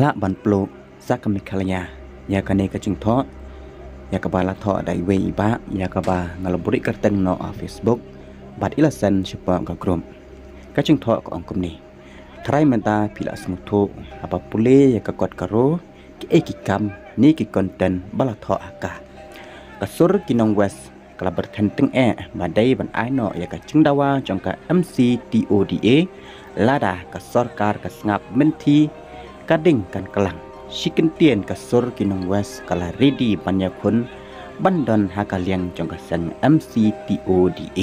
ละบันปลูกสักกมิคลยายากเนกจึงทอยากบาละทอได้เวอีบะยากบางลบุริกระตึงนอเฟซบุ๊กบัดอิลเซนเฉพาะกับกลุ่มก็จึงทอของกลุ่มนี้ทรายมันตาพิลาสมุทุapa puleยากกดกระโรกิเอกิกรรมนี่กิคอนเทนต์บาละทออากาศกระสุรกินองเวสกลับberทันตึงมาได้บันไอโนอยากจึงดาวาจงกับ MCTODA ลาดากระสอร์การกระสงับเมนทีกระดิ่งกันกลังชิกันเตียนกระสุรกินองเวสกลารีดีปัญญาคนบันดอนหากเลียงจงกับสัน MCTODA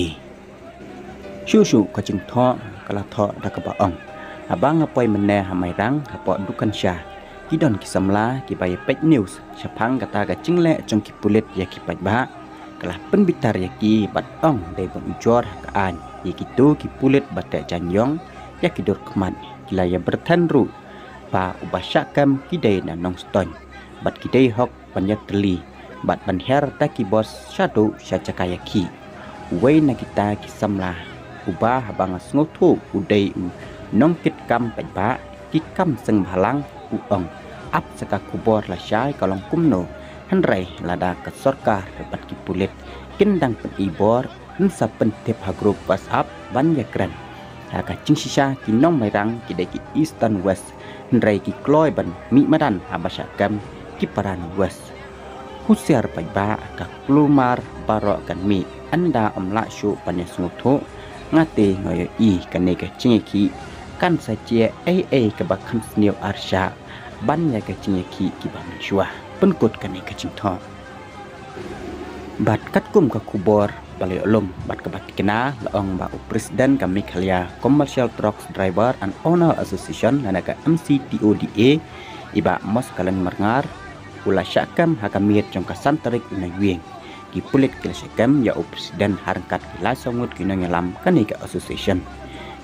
ชูก็จึงทอกระทอดักบะองabang apa yang meneh hamai rang apa dukan syah kidon kisamla ki bay page news syapang kata ga cingle jong ki pulit ya ki page ba kalah penbitar ya ki bat ong dai bon ujor ka an ya ki tu ki pulit batek janyong ya ki dor kemat kila ya bertanru pa ubasyakam ki dai na nong ston bat ki dai hok panyatli bat banher ta ki bos syadu syacakaya ki wei na kita kisamla ubah abang sngotu udaiน้องกิจกรรมไปบ้ากิจกรรมซึ่งพลังอุองอับสกัดคูบอร์ละใช้กลองกุ้มโนฮันไรละดากสอดการระบัดกิปุเลตกินดังเป็นอีบอร์นั่นสับเป็นเทปหากรุปวัสอัพบันยากรันหากจิงชิชากินน้องไม่รังกิได้กิอีสตันเวสฮันไรกิกลอยบันมิมาดันอาบาชกรรมกิปารานเวสฮุเซียร์ไปบ้ากับกลูมาร์บารอกันมีอันดาอมละชูปัญญาสมุทุงาเตงอยอีกันเนกจิงคีkan saja kebakan senior arsha banyak kecingnya ki bangun syuah penkut kan kecing tho bat kat kum ka kubor balai ulum bat kebat kena laong ba presiden kami khalia commercial truck driver and owner association lanaka MCTODA iba mos kalan marngar ula syakam hakamiet jong kasan tarik unai wieng ki pulit kilsyakam ya presiden harkat kilasangut kinanyalam kanika association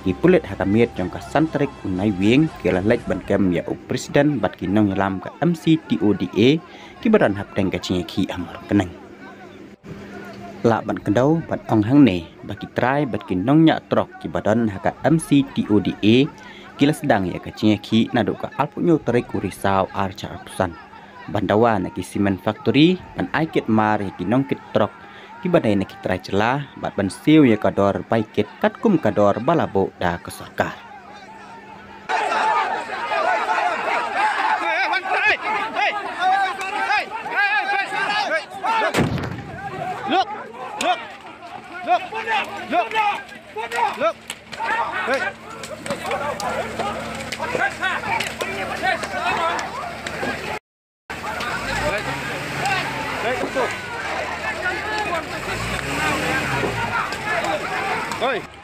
ki pulit hakamiet jong ka santrik unai wieng kila lek ban kem ya presiden bat ki nong yalam ka MCTODA ki baran hap teng ka chingi ki amar kenang la ban kendau bat ong hang ne ba ki trai bat ki nong nya trok ki badan haka MCTODA kila sedang ya ka chingi ki nadu ka alpunyo tarik kurisau archa atusan bandawa na ki cement factory ban aikit mar ki nong kit trok ki badai nak kita celah bat ban siu ya kador baiket kat kum kador balabo da ke sarkar Oi.